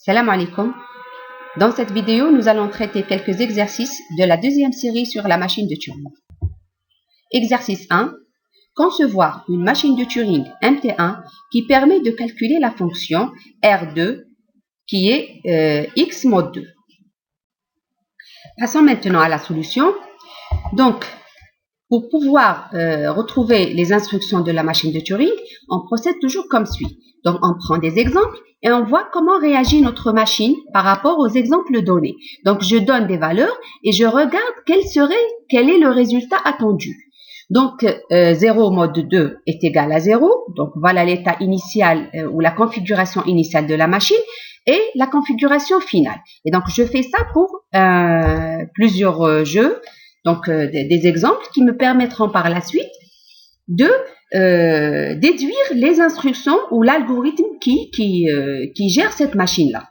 Salam alaikum. Dans cette vidéo, nous allons traiter quelques exercices de la deuxième série sur la machine de Turing. Exercice 1. Concevoir une machine de Turing MT1 qui permet de calculer la fonction R2 qui est x mod 2. Passons maintenant à la solution. Donc, pour pouvoir retrouver les instructions de la machine de Turing, on procède toujours comme suit. Donc, on prend des exemples et on voit comment réagit notre machine par rapport aux exemples donnés. Donc, je donne des valeurs et je regarde quel est le résultat attendu. Donc, 0 mode 2 est égal à 0. Donc, voilà l'état initial ou la configuration initiale de la machine et la configuration finale. Et donc, je fais ça pour plusieurs jeux. Donc, des exemples qui me permettront par la suite de déduire les instructions ou l'algorithme qui gère cette machine-là.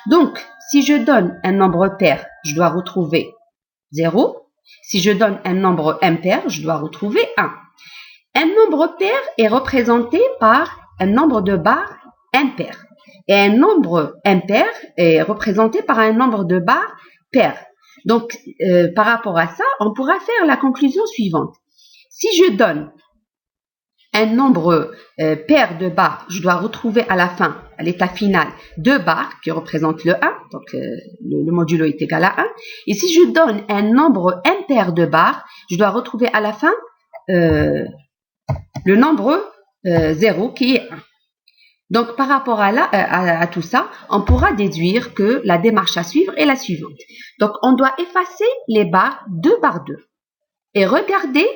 Donc, si je donne un nombre pair, je dois retrouver 0. Si je donne un nombre impair, je dois retrouver 1. Un nombre pair est représenté par un nombre de barres impair. Et un nombre impair est représenté par un nombre de barres pair. Donc, par rapport à ça, on pourra faire la conclusion suivante. Si je donne un nombre pair de barres, je dois retrouver à la fin, à l'état final, 2 barres qui représentent le 1, donc le modulo est égal à 1. Et si je donne un nombre impair de barres, je dois retrouver à la fin le nombre 0 qui est 1. Donc, par rapport à tout ça, on pourra déduire que la démarche à suivre est la suivante. Donc, on doit effacer les barres 2 par 2 et regarder,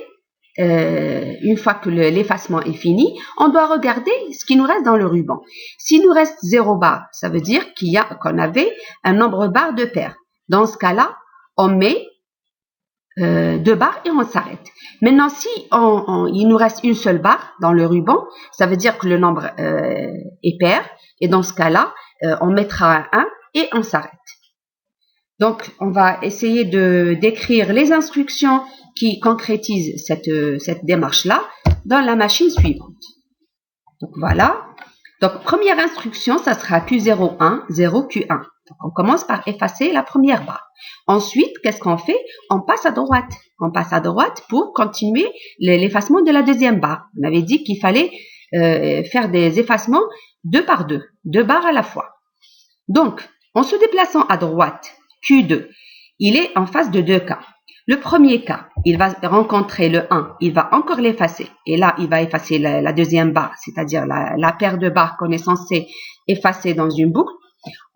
une fois que l'effacement est fini, on doit regarder ce qui nous reste dans le ruban. S'il nous reste 0 barre, ça veut dire qu'on avait un nombre barre de pair. Dans ce cas-là, on met 2 barres et on s'arrête. Maintenant, si il nous reste une seule barre dans le ruban, ça veut dire que le nombre est pair. Et dans ce cas-là, on mettra un 1 et on s'arrête. Donc, on va essayer de décrire les instructions qui concrétisent cette démarche-là dans la machine suivante. Donc, voilà. Donc, première instruction, ça sera Q01, 0, Q1. Donc, on commence par effacer la première barre. Ensuite, qu'est-ce qu'on fait? On passe à droite. On passe à droite pour continuer l'effacement de la deuxième barre. On avait dit qu'il fallait faire des effacements 2 par 2, 2 barres à la fois. Donc, en se déplaçant à droite, Q2, il est en face de 2 cas. Le premier cas, il va rencontrer le 1, il va encore l'effacer. Et là, il va effacer la deuxième barre, c'est-à-dire la paire de barres qu'on est censé effacer dans une boucle.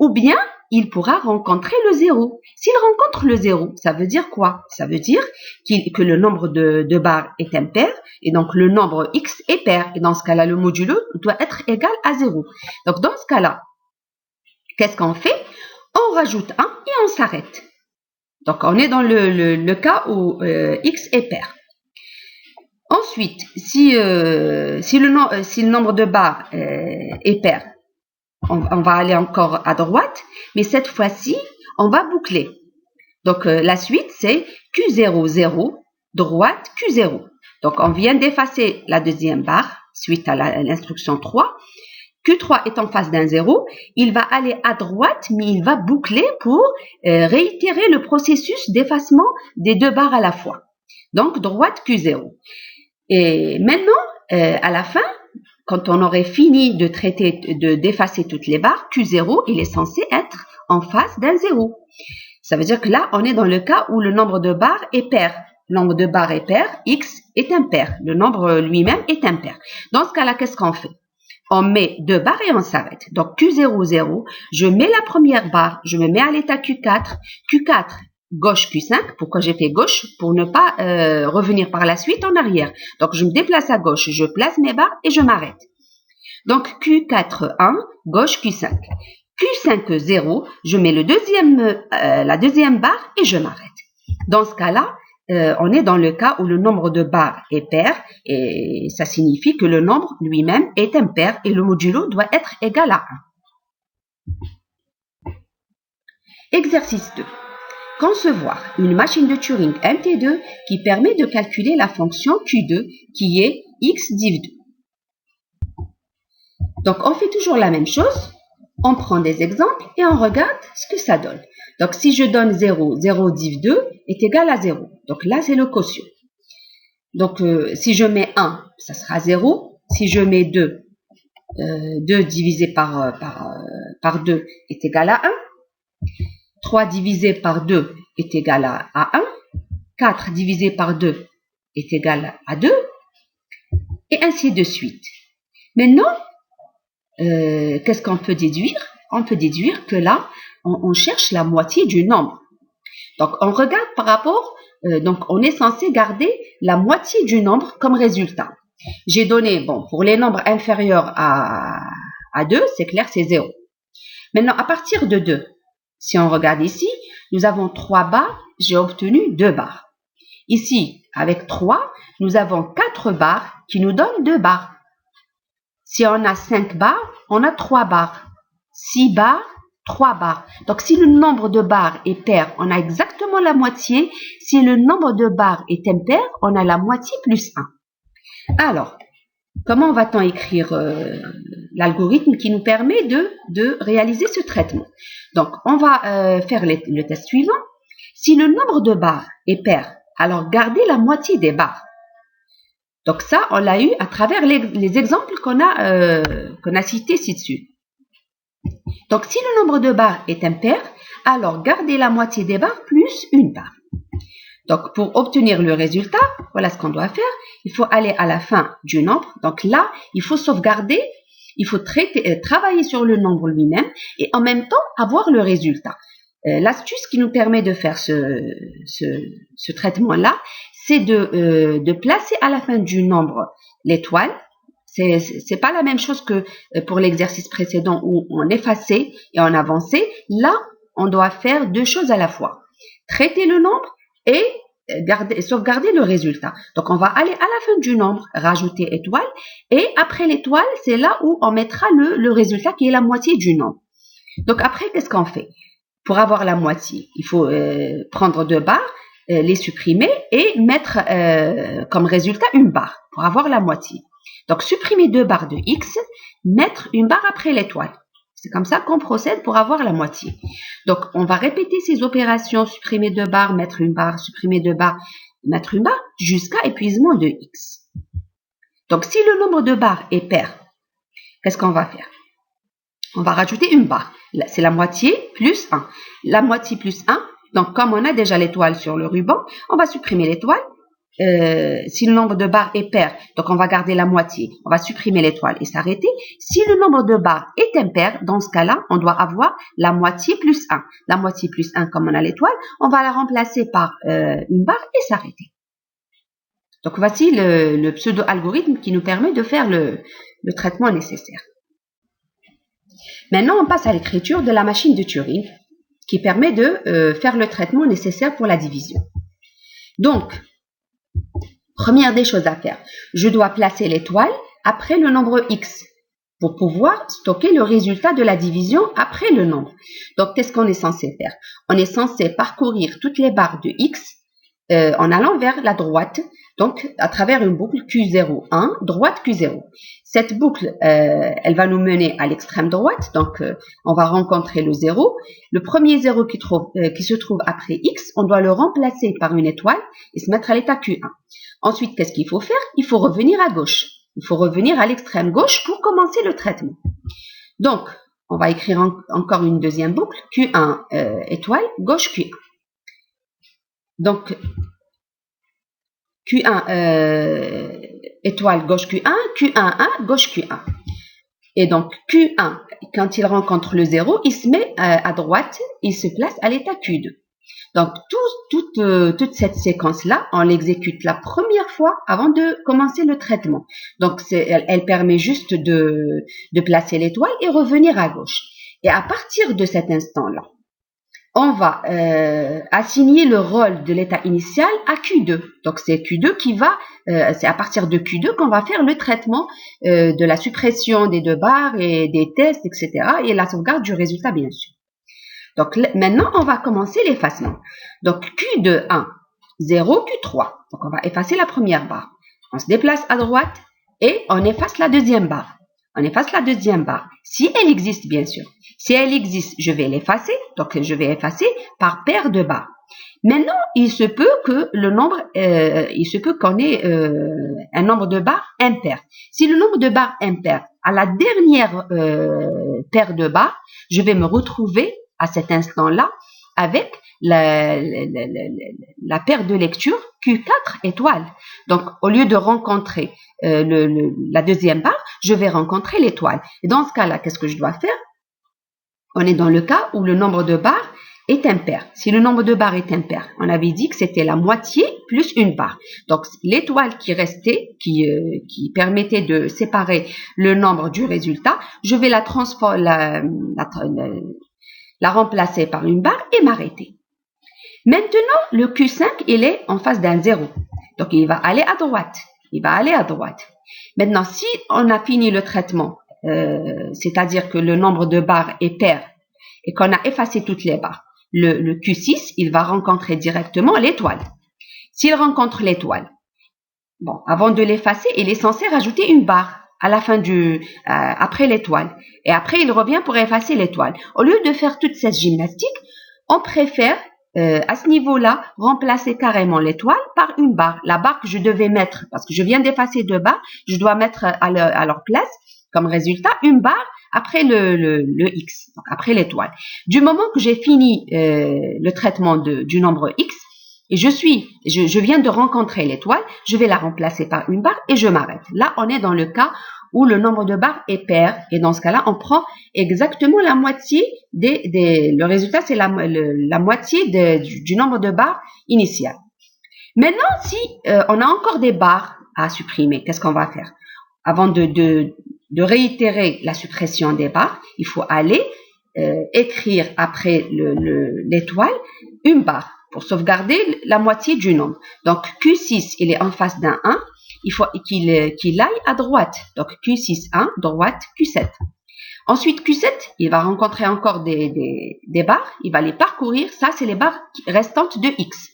Ou bien, il pourra rencontrer le 0. S'il rencontre le 0, ça veut dire quoi? Ça veut dire que le nombre de barres est impair et donc le nombre x est pair. Et dans ce cas-là, le modulo doit être égal à 0. Donc, dans ce cas-là, qu'est-ce qu'on fait? On rajoute 1 et on s'arrête. Donc, on est dans le cas où x est pair. Ensuite, si le nombre de barres est pair, on va aller encore à droite, mais cette fois-ci, on va boucler. Donc, la suite, c'est Q0, 0, droite, Q0. Donc, on vient d'effacer la deuxième barre suite à l'instruction 3. Q3 est en face d'un 0, il va aller à droite, mais il va boucler pour réitérer le processus d'effacement des 2 barres à la fois. Donc, droite Q0. Et maintenant, à la fin, quand on aurait fini d'effacer toutes les barres, Q0, il est censé être en face d'un 0. Ça veut dire que là, on est dans le cas où le nombre de barres est pair. Le nombre de barres est pair, x est impair. Le nombre lui-même est impair. Dans ce cas-là, qu'est-ce qu'on fait? On met 2 barres et on s'arrête. Donc, Q0, 0, je mets la première barre, je me mets à l'état Q4. Q4, gauche, Q5. Pourquoi j'ai fait gauche? Pour ne pas revenir par la suite en arrière. Donc, je me déplace à gauche, je place mes barres et je m'arrête. Donc, Q4, 1, gauche, Q5. Q5, 0, je mets la deuxième barre et je m'arrête. Dans ce cas-là, on est dans le cas où le nombre de barres est pair et ça signifie que le nombre lui-même est impair et le modulo doit être égal à 1. Exercice 2. Concevoir une machine de Turing MT2 qui permet de calculer la fonction Q2 qui est x div 2. Donc, on fait toujours la même chose. On prend des exemples et on regarde ce que ça donne. Donc, si je donne 0, 0 div 2 est égal à 0. Donc là, c'est le quotient. Donc, si je mets 1, ça sera 0. Si je mets 2, 2 divisé par 2 est égal à 1. 3 divisé par 2 est égal à 1. 4 divisé par 2 est égal à 2. Et ainsi de suite. Maintenant, qu'est-ce qu'on peut déduire? On peut déduire que là, on cherche la moitié du nombre. Donc, on regarde par rapport, donc on est censé garder la moitié du nombre comme résultat. J'ai donné, bon, pour les nombres inférieurs à 2, c'est clair, c'est 0. Maintenant, à partir de 2, si on regarde ici, nous avons 3 barres, j'ai obtenu 2 barres. Ici, avec 3, nous avons 4 barres qui nous donnent 2 barres. Si on a 5 barres, on a 3 barres. 6 barres, 3 barres. Donc, si le nombre de barres est pair, on a exactement la moitié. Si le nombre de barres est impair, on a la moitié plus 1. Alors, comment va-t-on écrire l'algorithme qui nous permet de réaliser ce traitement? Donc, on va faire le test suivant. Si le nombre de barres est pair, alors gardez la moitié des barres. Donc ça, on l'a eu à travers les exemples qu'on a cités ci-dessus. Donc, si le nombre de barres est impair, alors gardez la moitié des barres plus une barre. Donc, pour obtenir le résultat, voilà ce qu'on doit faire. Il faut aller à la fin du nombre. Donc là, il faut sauvegarder, il faut travailler sur le nombre lui-même et en même temps avoir le résultat. L'astuce qui nous permet de faire ce traitement-là, c'est de placer à la fin du nombre l'étoile. C'est pas la même chose que pour l'exercice précédent où on effaçait et on avançait. Là, on doit faire deux choses à la fois. Traiter le nombre et sauvegarder le résultat. Donc, on va aller à la fin du nombre, rajouter étoile. Et après l'étoile, c'est là où on mettra le résultat qui est la moitié du nombre. Donc, après, qu'est-ce qu'on fait? Pour avoir la moitié, il faut prendre 2 barres, les supprimer et mettre comme résultat une barre pour avoir la moitié. Donc, supprimer 2 barres de x, mettre une barre après l'étoile. C'est comme ça qu'on procède pour avoir la moitié. Donc, on va répéter ces opérations, supprimer 2 barres, mettre une barre, supprimer 2 barres, mettre une barre, jusqu'à épuisement de x. Donc, si le nombre de barres est pair, qu'est-ce qu'on va faire? On va rajouter une barre. C'est la moitié plus 1. La moitié plus 1, donc comme on a déjà l'étoile sur le ruban, on va supprimer l'étoile. Si le nombre de barres est pair, donc on va garder la moitié, on va supprimer l'étoile et s'arrêter. Si le nombre de barres est impair, dans ce cas-là, on doit avoir la moitié plus 1. La moitié plus 1, comme on a l'étoile, on va la remplacer par une barre et s'arrêter. Donc voici le pseudo-algorithme qui nous permet de faire le traitement nécessaire. Maintenant, on passe à l'écriture de la machine de Turing qui permet de faire le traitement nécessaire pour la division. Donc, première des choses à faire, je dois placer l'étoile après le nombre x pour pouvoir stocker le résultat de la division après le nombre. Donc, qu'est-ce qu'on est censé faire? On est censé parcourir toutes les barres de x en allant vers la droite, donc à travers une boucle Q0, 1, droite Q0. Cette boucle, elle va nous mener à l'extrême droite, donc on va rencontrer le 0. Le premier 0 qui se trouve après x, on doit le remplacer par une étoile et se mettre à l'état Q1. Ensuite, qu'est-ce qu'il faut faire? Il faut revenir à gauche. Il faut revenir à l'extrême gauche pour commencer le traitement. Donc, on va écrire encore une deuxième boucle, Q1 étoile, gauche Q1. Donc, Q1 étoile gauche Q1, Q1 1 gauche Q1. Et donc Q1, quand il rencontre le 0, il se met à droite, il se place à l'état Q2. Donc toute cette séquence-là, on l'exécute la première fois avant de commencer le traitement. Donc elle permet juste de placer l'étoile et revenir à gauche. Et à partir de cet instant-là, on va assigner le rôle de l'état initial à Q2. Donc, c'est Q2 qui va, c'est à partir de Q2 qu'on va faire le traitement de la suppression des 2 barres et des tests, etc. et la sauvegarde du résultat, bien sûr. Donc, maintenant, on va commencer l'effacement. Donc, Q2, 1, 0, Q3. Donc, on va effacer la première barre. On se déplace à droite et on efface la deuxième barre. On efface la deuxième barre. Si elle existe, bien sûr. Si elle existe, je vais l'effacer. Donc, je vais effacer par paire de barres. Maintenant, il se peut que le nombre, il se peut qu'on ait un nombre de barres impair. Si le nombre de barres impair à la dernière paire de barres, je vais me retrouver à cet instant-là avec la paire de lecture Q4 étoile. Donc, au lieu de rencontrer la deuxième barre, je vais rencontrer l'étoile. Et dans ce cas-là, qu'est-ce que je dois faire? On est dans le cas où le nombre de barres est impair. Si le nombre de barres est impair, on avait dit que c'était la moitié plus une barre. Donc, l'étoile qui restait, qui permettait de séparer le nombre du résultat, je vais la remplacer par une barre et m'arrêter. Maintenant, le Q5, il est en face d'un 0. Donc, il va aller à droite. Il va aller à droite. Maintenant, si on a fini le traitement, c'est-à-dire que le nombre de barres est pair et qu'on a effacé toutes les barres, le Q6, il va rencontrer directement l'étoile. S'il rencontre l'étoile, bon, avant de l'effacer, il est censé rajouter une barre à la fin après l'étoile. Et après, il revient pour effacer l'étoile. Au lieu de faire toute cette gymnastique, on préfère, à ce niveau-là, remplacer carrément l'étoile par une barre. La barre que je devais mettre, parce que je viens d'effacer deux barres, je dois mettre à leur place, comme résultat, une barre après le X, donc après l'étoile. Du moment que j'ai fini le traitement du nombre X, et je viens de rencontrer l'étoile, je vais la remplacer par une barre et je m'arrête. Là, on est dans le cas où le nombre de barres est pair, et dans ce cas-là, on prend exactement la moitié le résultat, c'est la moitié du nombre de barres initial. Maintenant, si on a encore des barres à supprimer, qu'est-ce qu'on va faire? Avant de réitérer la suppression des barres, il faut aller écrire après l'étoile une barre pour sauvegarder la moitié du nombre. Donc, Q6, il est en face d'un 1. Il faut qu'il aille à droite. Donc, Q6, 1, droite, Q7. Ensuite, Q7, il va rencontrer encore des barres. Il va les parcourir. Ça, c'est les barres restantes de X.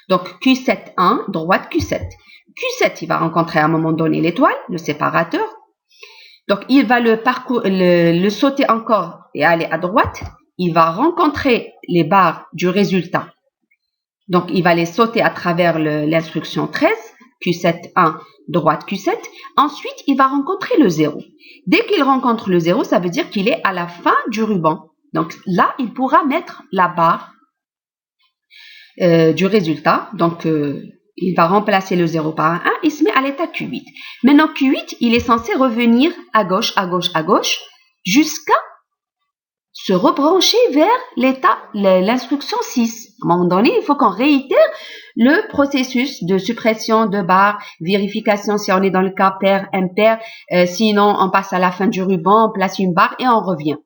Donc, Q7, 1, droite, Q7. Q7, il va rencontrer à un moment donné l'étoile, le séparateur. Donc, il va le sauter encore et aller à droite. Il va rencontrer les barres du résultat. Donc, il va les sauter à travers l'instruction 13, Q7, 1, droite, Q7. Ensuite, il va rencontrer le 0. Dès qu'il rencontre le 0, ça veut dire qu'il est à la fin du ruban. Donc, là, il pourra mettre la barre du résultat. Donc, il va remplacer le 0 par un 1. Il se met à l'état Q8. Maintenant, Q8, il est censé revenir à gauche, à gauche, à gauche, jusqu'à se rebrancher vers l'instruction 6. À un moment donné, il faut qu'on réitère le processus de suppression de barres, vérification si on est dans le cas pair, impair, sinon on passe à la fin du ruban, on place une barre et on revient.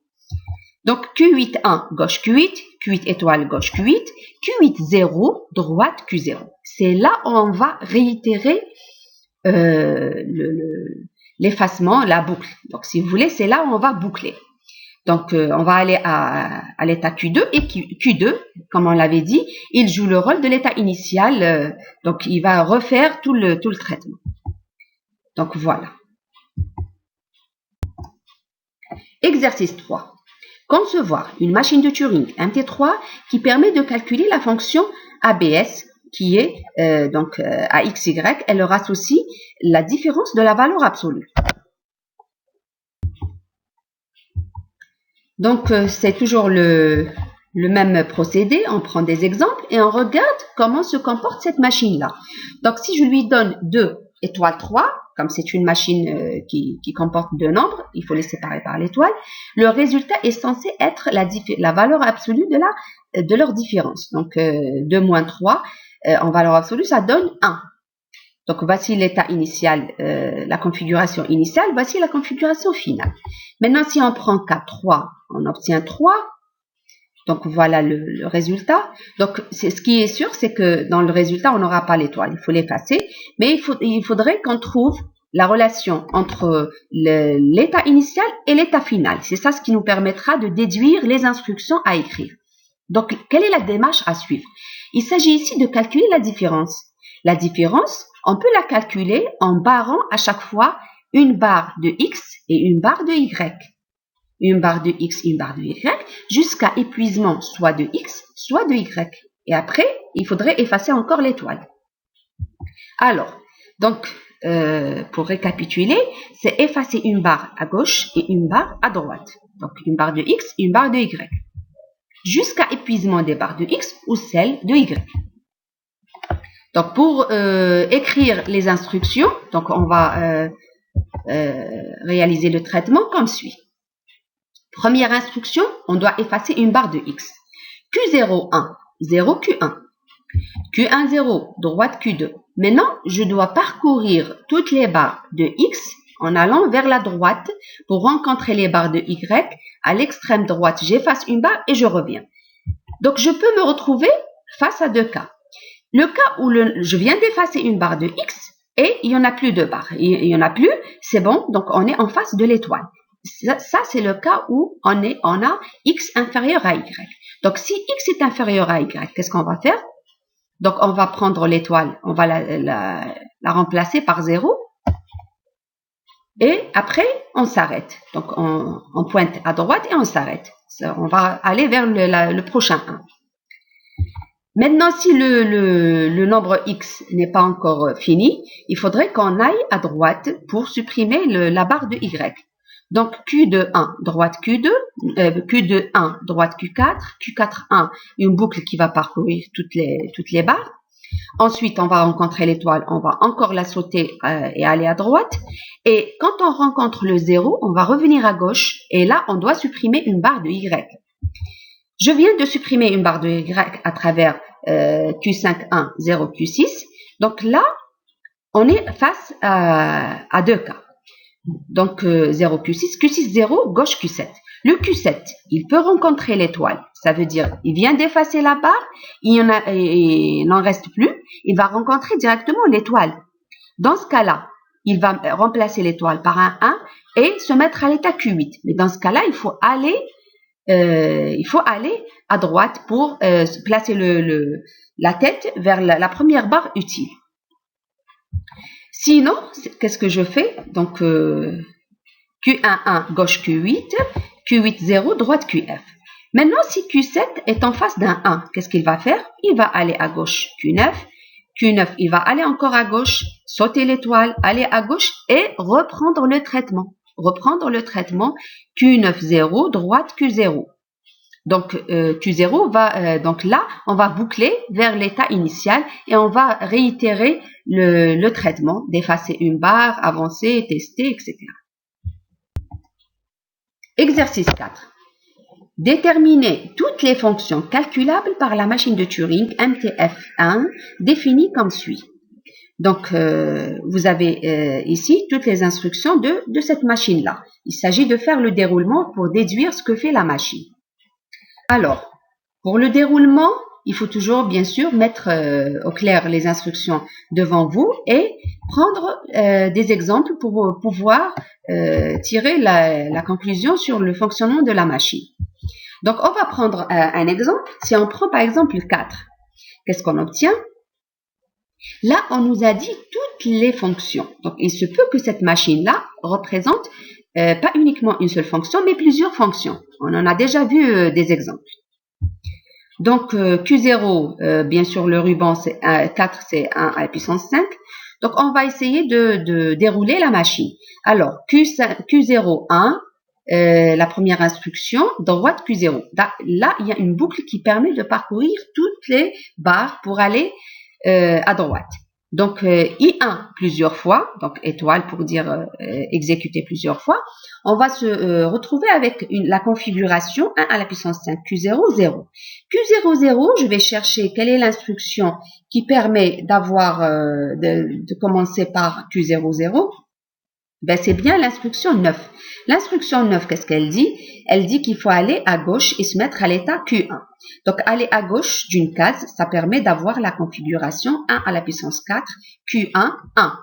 Donc Q8, 1, gauche Q8, Q8 étoile, gauche Q8, Q8, 0, droite Q0. C'est là où on va réitérer l'effacement, la boucle. Donc si vous voulez, c'est là où on va boucler. Donc, on va aller à l'état Q2 et Q2, comme on l'avait dit, il joue le rôle de l'état initial. Donc, il va refaire tout le traitement. Donc, voilà. Exercice 3. Concevoir une machine de Turing MT3 qui permet de calculer la fonction ABS qui est, à XY, elle leur associe la différence de la valeur absolue. Donc, c'est toujours le même procédé. On prend des exemples et on regarde comment se comporte cette machine-là. Donc, si je lui donne 2 étoiles 3, comme c'est une machine qui comporte deux nombres, il faut les séparer par l'étoile, le résultat est censé être la valeur absolue de leur différence. Donc, 2 moins 3, en valeur absolue, ça donne 1. Donc, voici l'état initial, la configuration initiale. Voici la configuration finale. Maintenant, si on prend K3, on obtient 3. Donc, voilà le résultat. Donc, ce qui est sûr, c'est que dans le résultat, on n'aura pas l'étoile. Il faut l'effacer. Mais il faudrait qu'on trouve la relation entre l'état initial et l'état final. C'est ça ce qui nous permettra de déduire les instructions à écrire. Donc, quelle est la démarche à suivre? Il s'agit ici de calculer la différence. La différence, on peut la calculer en barrant à chaque fois une barre de X et une barre de Y. Une barre de X, une barre de Y, jusqu'à épuisement soit de X, soit de Y. Et après, il faudrait effacer encore l'étoile. Alors, donc, pour récapituler, c'est effacer une barre à gauche et une barre à droite. Donc, une barre de X et une barre de Y. Jusqu'à épuisement des barres de X ou celles de Y. Donc, pour écrire les instructions, donc on va réaliser le traitement comme suit. Première instruction, on doit effacer une barre de X. Q0, 1, 0, Q1. Q1, 0, droite Q2. Maintenant, je dois parcourir toutes les barres de X en allant vers la droite pour rencontrer les barres de Y. À l'extrême droite, j'efface une barre et je reviens. Donc, je peux me retrouver face à deux cas. Le cas où je viens d'effacer une barre de X et il n'y en a plus de barres. Il n'y en a plus, c'est bon, donc on est en face de l'étoile. Ça c'est le cas où on a X inférieur à Y. Donc, si X est inférieur à Y, qu'est-ce qu'on va faire? Donc, on va prendre l'étoile, on va la remplacer par 0. Et après, on s'arrête. Donc, on pointe à droite et on s'arrête. On va aller vers le prochain 1. Maintenant, si le nombre X n'est pas encore fini, il faudrait qu'on aille à droite pour supprimer la barre de Y. Donc, Q de 1, droite Q2, Q de 1, droite Q4, Q4, 1, une boucle qui va parcourir toutes les barres. Ensuite, on va rencontrer l'étoile, on va encore la sauter et aller à droite. Et quand on rencontre le 0, on va revenir à gauche et là, on doit supprimer une barre de Y. Je viens de supprimer une barre de Y à travers Q5, 1, 0, Q6. Donc là, on est face à deux cas. Donc 0, Q6, Q6, 0, gauche Q7. Le Q7, il peut rencontrer l'étoile. Ça veut dire, il vient d'effacer la barre, il n'en reste plus. Il va rencontrer directement l'étoile. Dans ce cas-là, il va remplacer l'étoile par un 1 et se mettre à l'état Q8. Mais dans ce cas-là, il faut aller à droite pour placer la tête vers la première barre utile. Sinon, qu'est-ce que je fais? Donc, Q1, 1, gauche Q8, Q8, 0, droite QF. Maintenant, si Q7 est en face d'un 1, qu'est-ce qu'il va faire? Il va aller à gauche Q9, Q9, il va aller encore à gauche, sauter l'étoile, aller à gauche et reprendre le traitement. Q9, 0, droite Q0. Donc, Q0 va, donc là, on va boucler vers l'état initial et on va réitérer le traitement, d'effacer une barre, avancer, tester, etc. Exercice 4. Déterminer toutes les fonctions calculables par la machine de Turing MTF1 définies comme suit. Donc, vous avez ici toutes les instructions de cette machine-là. Il s'agit de faire le déroulement pour déduire ce que fait la machine. Alors, pour le déroulement, il faut toujours, bien sûr, mettre au clair les instructions devant vous et prendre des exemples pour pouvoir tirer la conclusion sur le fonctionnement de la machine. Donc, on va prendre un exemple. Si on prend par exemple 4, qu'est-ce qu'on obtient? Là, on nous a dit toutes les fonctions. Donc, il se peut que cette machine-là représente pas uniquement une seule fonction, mais plusieurs fonctions. On en a déjà vu des exemples. Donc, Q0, bien sûr, le ruban, c'est 4, c'est 1 à la puissance 5. Donc, on va essayer de dérouler la machine. Alors, Q0, 1, la première instruction, droite Q0. Là, il y a une boucle qui permet de parcourir toutes les barres pour aller à droite. Donc, I1 plusieurs fois, donc étoile pour dire exécuter plusieurs fois. On va se retrouver avec la configuration 1 à la puissance 5, Q0, 0. Q0, 0, je vais chercher quelle est l'instruction qui permet d'avoir, de commencer par Q0, 0. Ben, c'est bien l'instruction 9. L'instruction 9, qu'est-ce qu'elle dit? Elle dit qu'il faut aller à gauche et se mettre à l'état Q1. Donc, aller à gauche d'une case, ça permet d'avoir la configuration 1 à la puissance 4, Q1, 1.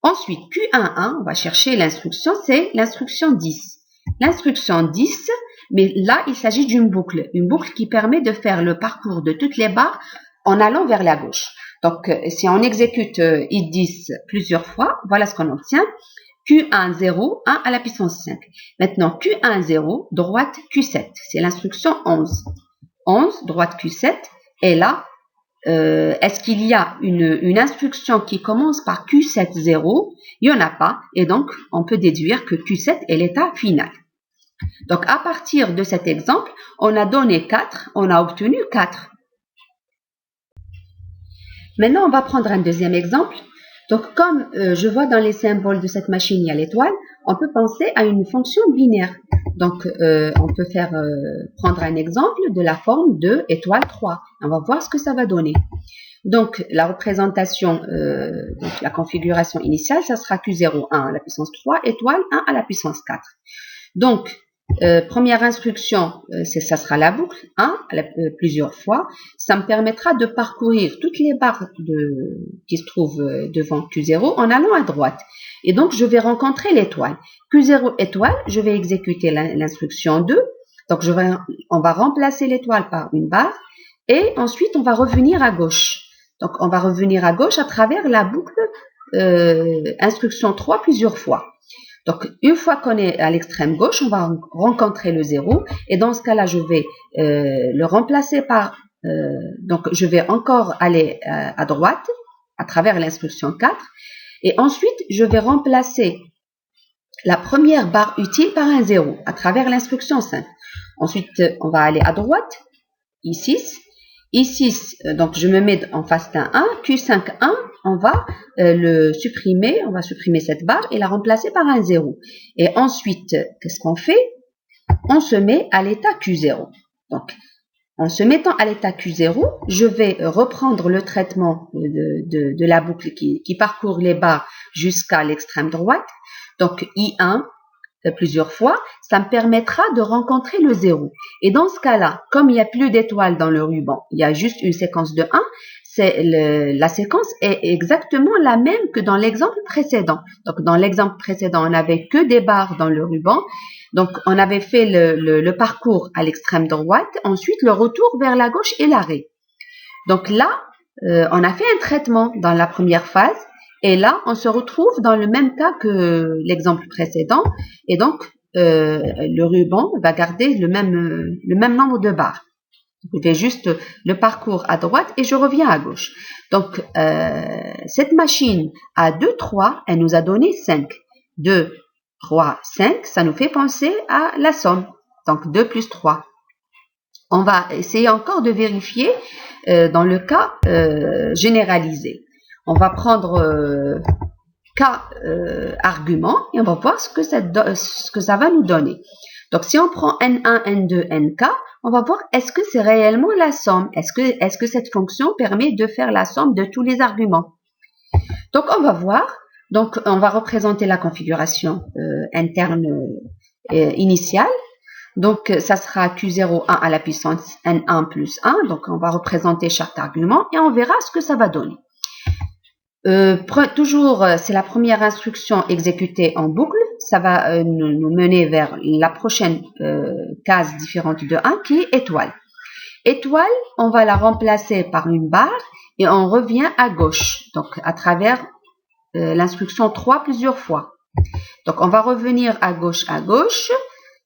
Ensuite, Q1, 1, on va chercher l'instruction, c'est l'instruction 10. L'instruction 10, mais là, il s'agit d'une boucle. Une boucle qui permet de faire le parcours de toutes les barres en allant vers la gauche. Donc, si on exécute I10 plusieurs fois, voilà ce qu'on obtient. Q1, 0, 1 à la puissance 5. Maintenant, Q1, 0, droite Q7. C'est l'instruction 11. 11, droite Q7. Et là, est-ce qu'il y a une instruction qui commence par Q7, 0? Il n'y en a pas. Et donc, on peut déduire que Q7 est l'état final. Donc, à partir de cet exemple, on a donné 4, on a obtenu 4. Maintenant, on va prendre un deuxième exemple. Donc, comme je vois dans les symboles de cette machine, il y a l'étoile, on peut penser à une fonction binaire. Donc, on peut prendre un exemple de la forme de étoile 3. On va voir ce que ça va donner. Donc, la représentation, donc la configuration initiale, ça sera Q0, 1 à la puissance 3, étoile 1 à la puissance 4. Donc, première instruction, ça sera la boucle 1 plusieurs fois. Ça me permettra de parcourir toutes les barres qui se trouvent devant Q0 en allant à droite. Et donc, je vais rencontrer l'étoile. Q0 étoile, je vais exécuter l'instruction 2. Donc, on va remplacer l'étoile par une barre. Et ensuite, on va revenir à gauche. Donc, on va revenir à gauche à travers la boucle instruction 3 plusieurs fois. Donc, une fois qu'on est à l'extrême gauche, on va rencontrer le 0. Et dans ce cas-là, je vais le remplacer par... donc, je vais encore aller à droite à travers l'instruction 4. Et ensuite, je vais remplacer la première barre utile par un 0 à travers l'instruction 5. Ensuite, on va aller à droite, I6. I6, donc je me mets en face d'un 1. Q5, 1, on va supprimer cette barre et la remplacer par un 0. Et ensuite, qu'est-ce qu'on fait? On se met à l'état Q0. Donc, en se mettant à l'état Q0, je vais reprendre le traitement de la boucle qui parcourt les barres jusqu'à l'extrême droite. Donc, I1, plusieurs fois, ça me permettra de rencontrer le 0. Et dans ce cas-là, comme il n'y a plus d'étoiles dans le ruban, il y a juste une séquence de 1, la séquence est exactement la même que dans l'exemple précédent. Donc, dans l'exemple précédent, on n'avait que des barres dans le ruban. Donc, on avait fait le parcours à l'extrême droite, ensuite le retour vers la gauche et l'arrêt. Donc là, on a fait un traitement dans la première phase. Et là, on se retrouve dans le même cas que l'exemple précédent. Et donc, le ruban va garder le même nombre de barres. Je fais juste le parcours à droite et je reviens à gauche. Donc, cette machine à 2, 3, elle nous a donné 5. 2, 3, 5, ça nous fait penser à la somme. Donc, 2 plus 3. On va essayer encore de vérifier dans le cas généralisé. On va prendre K arguments et on va voir ce que ça va nous donner. Donc, si on prend N1, N2, Nk, on va voir est-ce que c'est réellement la somme. Est-ce que cette fonction permet de faire la somme de tous les arguments. Donc, on va voir. Donc, on va représenter la configuration interne initiale. Donc, ça sera Q0, 1 à la puissance N1 plus 1. Donc, on va représenter chaque argument et on verra ce que ça va donner. Toujours, c'est la première instruction exécutée en boucle. Ça va nous mener vers la prochaine case différente de 1 qui est étoile. Étoile, on va la remplacer par une barre et on revient à gauche. Donc, à travers l'instruction 3 plusieurs fois. Donc, on va revenir à gauche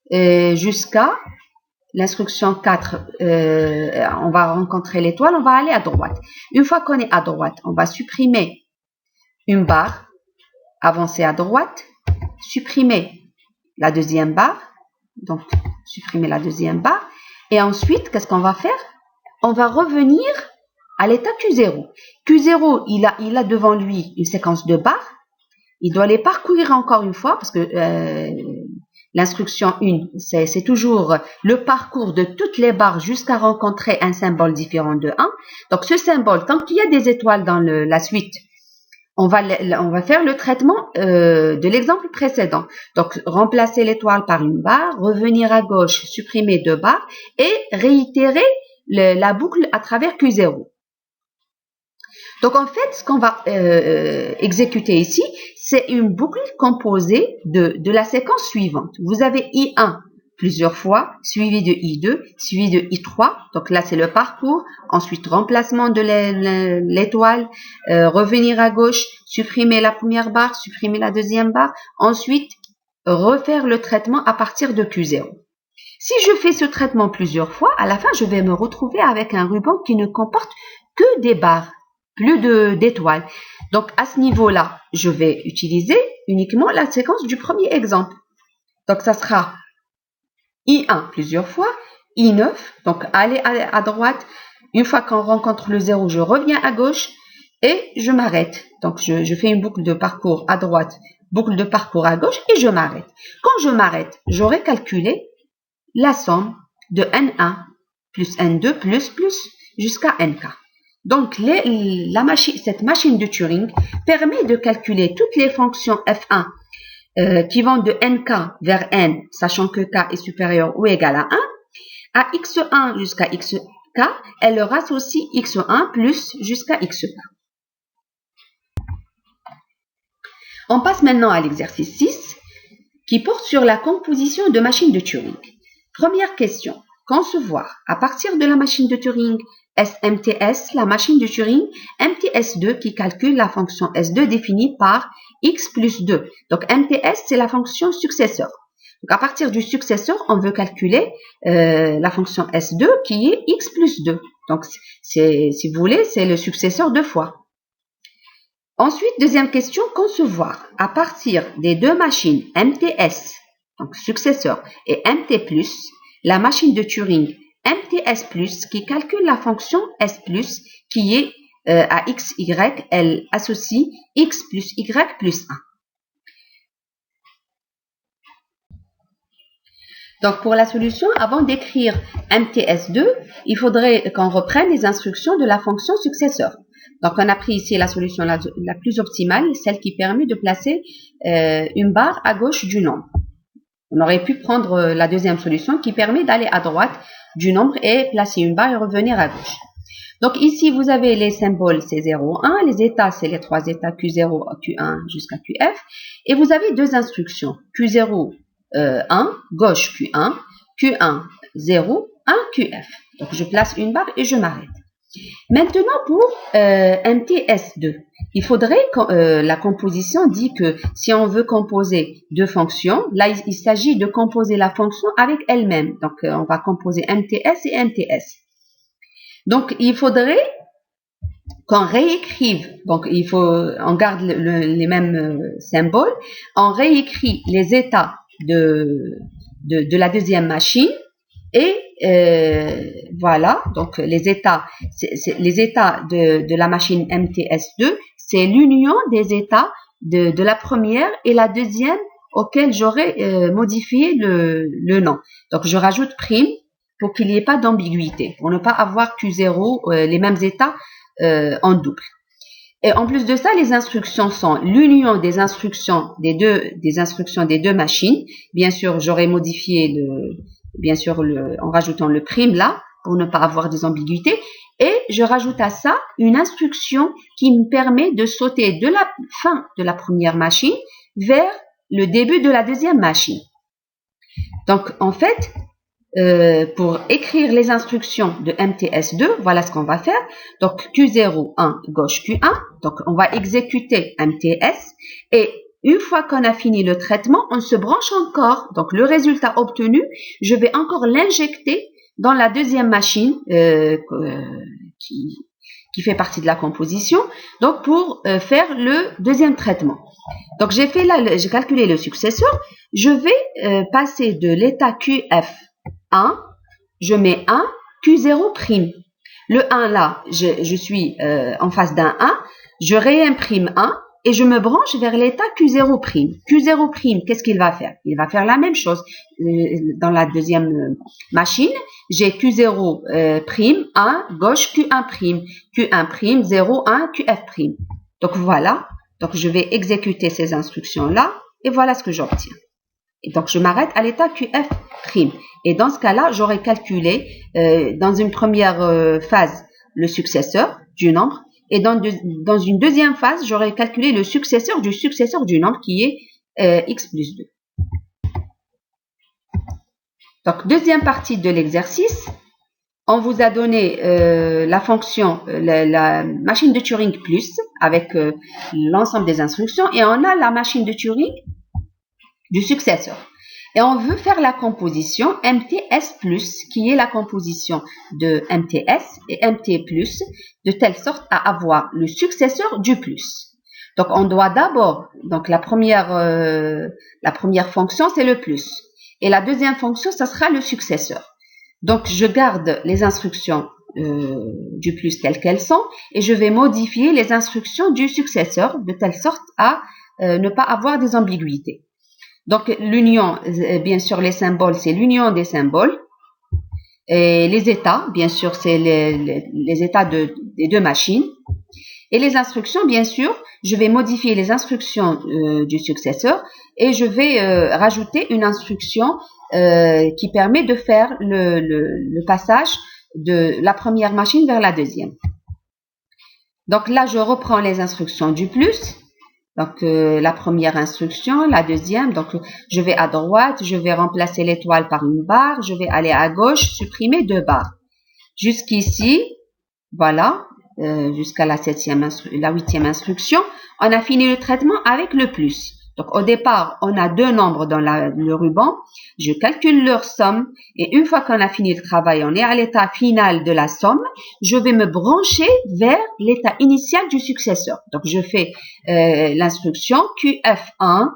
jusqu'à l'instruction 4. On va rencontrer l'étoile, on va aller à droite. Une fois qu'on est à droite, on va supprimer une barre, avancer à droite, supprimer la deuxième barre, donc supprimer la deuxième barre, et ensuite, qu'est-ce qu'on va faire? On va revenir à l'état Q0. Q0, il a devant lui une séquence de barres, il doit les parcourir encore une fois, parce que l'instruction 1, c'est toujours le parcours de toutes les barres jusqu'à rencontrer un symbole différent de 1. Donc, ce symbole, tant qu'il y a des étoiles dans la suite, on va faire le traitement de l'exemple précédent. Donc, remplacer l'étoile par une barre, revenir à gauche, supprimer 2 barres et réitérer la boucle à travers Q0. Donc, en fait, ce qu'on va exécuter ici, c'est une boucle composée de la séquence suivante. Vous avez I1 plusieurs fois, suivi de I2, suivi de I3. Donc là, c'est le parcours. Ensuite, remplacement de l'étoile, revenir à gauche, supprimer la première barre, supprimer la deuxième barre. Ensuite, refaire le traitement à partir de Q0. Si je fais ce traitement plusieurs fois, à la fin, je vais me retrouver avec un ruban qui ne comporte que des barres, plus d'étoiles. Donc, à ce niveau-là, je vais utiliser uniquement la séquence du premier exemple. Donc, ça sera I1 plusieurs fois, I9, donc aller à droite. Une fois qu'on rencontre le 0, je reviens à gauche et je m'arrête. Donc, je fais une boucle de parcours à droite, boucle de parcours à gauche et je m'arrête. Quand je m'arrête, j'aurai calculé la somme de N1 plus N2 plus jusqu'à Nk. Donc, cette machine de Turing permet de calculer toutes les fonctions F1 qui vont de Nk vers N, sachant que K est supérieur ou égal à 1, à X1 jusqu'à Xk, elle leur associe X1 plus jusqu'à Xk. On passe maintenant à l'exercice 6, qui porte sur la composition de machines de Turing. Première question, concevoir à partir de la machine de Turing SMTS, la machine de Turing MTS2 qui calcule la fonction S2 définie par x plus 2. Donc MTS, c'est la fonction successeur. Donc à partir du successeur, on veut calculer la fonction S2 qui est x plus 2. Donc si vous voulez, c'est le successeur deux fois. Ensuite, deuxième question, concevoir à partir des deux machines MTS, donc successeur, et MT+, la machine de Turing MTS+, qui calcule la fonction S+, qui est à x, y, elle associe x plus y plus 1. Donc, pour la solution, avant d'écrire MTS2, il faudrait qu'on reprenne les instructions de la fonction successeur. Donc, on a pris ici la solution la plus optimale, celle qui permet de placer une barre à gauche du nombre. On aurait pu prendre la deuxième solution qui permet d'aller à droite du nombre et placer une barre et revenir à gauche. Donc, ici, vous avez les symboles, c'est 0, 1. Les états, c'est les trois états Q0, Q1 jusqu'à QF. Et vous avez deux instructions, Q0, 1, gauche Q1, Q1, 0, 1, QF. Donc, je place une barre et je m'arrête. Maintenant, pour MTS2, il faudrait que la composition dit que si on veut composer deux fonctions, là, il s'agit de composer la fonction avec elle-même. Donc, on va composer MTS et MTS. Donc, il faudrait qu'on réécrive, donc on garde les mêmes symboles, on réécrit les états de la deuxième machine et voilà, donc les états de la machine MTS2, c'est l'union des états de la première et la deuxième auquel j'aurais modifié le nom. Donc, je rajoute prime pour qu'il n'y ait pas d'ambiguïté, pour ne pas avoir Q0, les mêmes états en double. Et en plus de ça, les instructions sont l'union des instructions des deux machines. Bien sûr, j'aurais modifié en rajoutant le prime là, pour ne pas avoir des ambiguïtés. Et je rajoute à ça une instruction qui me permet de sauter de la fin de la première machine vers le début de la deuxième machine. Donc, en fait, pour écrire les instructions de MTS2, voilà ce qu'on va faire. Donc, Q0, 1, gauche Q1. Donc, on va exécuter MTS. Et une fois qu'on a fini le traitement, on se branche encore. Donc, le résultat obtenu, je vais encore l'injecter dans la deuxième machine qui fait partie de la composition. Donc, pour faire le deuxième traitement. Donc, j'ai calculé le successeur. Je vais passer de l'état QF 1, je mets 1, Q0 prime. Le 1 là, je suis en face d'un 1, je réimprime 1 et je me branche vers l'état Q0 prime. Q0 prime, qu'est-ce qu'il va faire? Il va faire la même chose. Dans la deuxième machine, j'ai Q0 prime, 1, gauche Q1 prime, Q1 prime, 0, 1, QF prime. Donc voilà, donc je vais exécuter ces instructions-là et voilà ce que j'obtiens. Et donc, je m'arrête à l'état QF prime. Et dans ce cas-là, j'aurais calculé dans une première phase le successeur du nombre. Et dans une deuxième phase, j'aurais calculé le successeur du nombre qui est x plus 2. Donc, deuxième partie de l'exercice, on vous a donné la fonction, la machine de Turing plus, avec l'ensemble des instructions, et on a la machine de Turing du successeur. Et on veut faire la composition MTS+, qui est la composition de MTS et MT+, de telle sorte à avoir le successeur du plus. Donc, on doit d'abord, donc la première fonction, c'est le plus. Et la deuxième fonction, ça sera le successeur. Donc, je garde les instructions du plus telles qu'elles sont et je vais modifier les instructions du successeur de telle sorte à ne pas avoir des ambiguïtés. Donc, l'union, bien sûr, les symboles, c'est l'union des symboles. Et les états, bien sûr, c'est les états des deux machines. Et les instructions, bien sûr, je vais modifier les instructions du successeur et je vais rajouter une instruction qui permet de faire le passage de la première machine vers la deuxième. Donc là, je reprends les instructions du plus. Donc, la première instruction, la deuxième, donc je vais à droite, je vais remplacer l'étoile par une barre, je vais aller à gauche, supprimer 2 barres. Jusqu'ici, voilà, jusqu'à la 8e instruction, on a fini le traitement avec le plus. Donc, au départ, on a 2 nombres dans le ruban, je calcule leur somme et une fois qu'on a fini le travail, on est à l'état final de la somme, je vais me brancher vers l'état initial du successeur. Donc, je fais l'instruction QF1,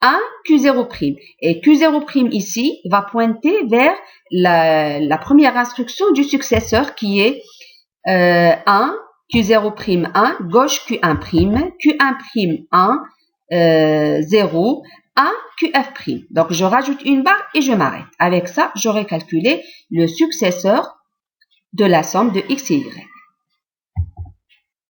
1, Q0'. Et Q0' ici va pointer vers la première instruction du successeur qui est 1, Q0', 1, gauche Q1', Q1', 1, 0, 1, QF'. Donc, je rajoute une barre et je m'arrête. Avec ça, j'aurai calculé le successeur de la somme de X et Y.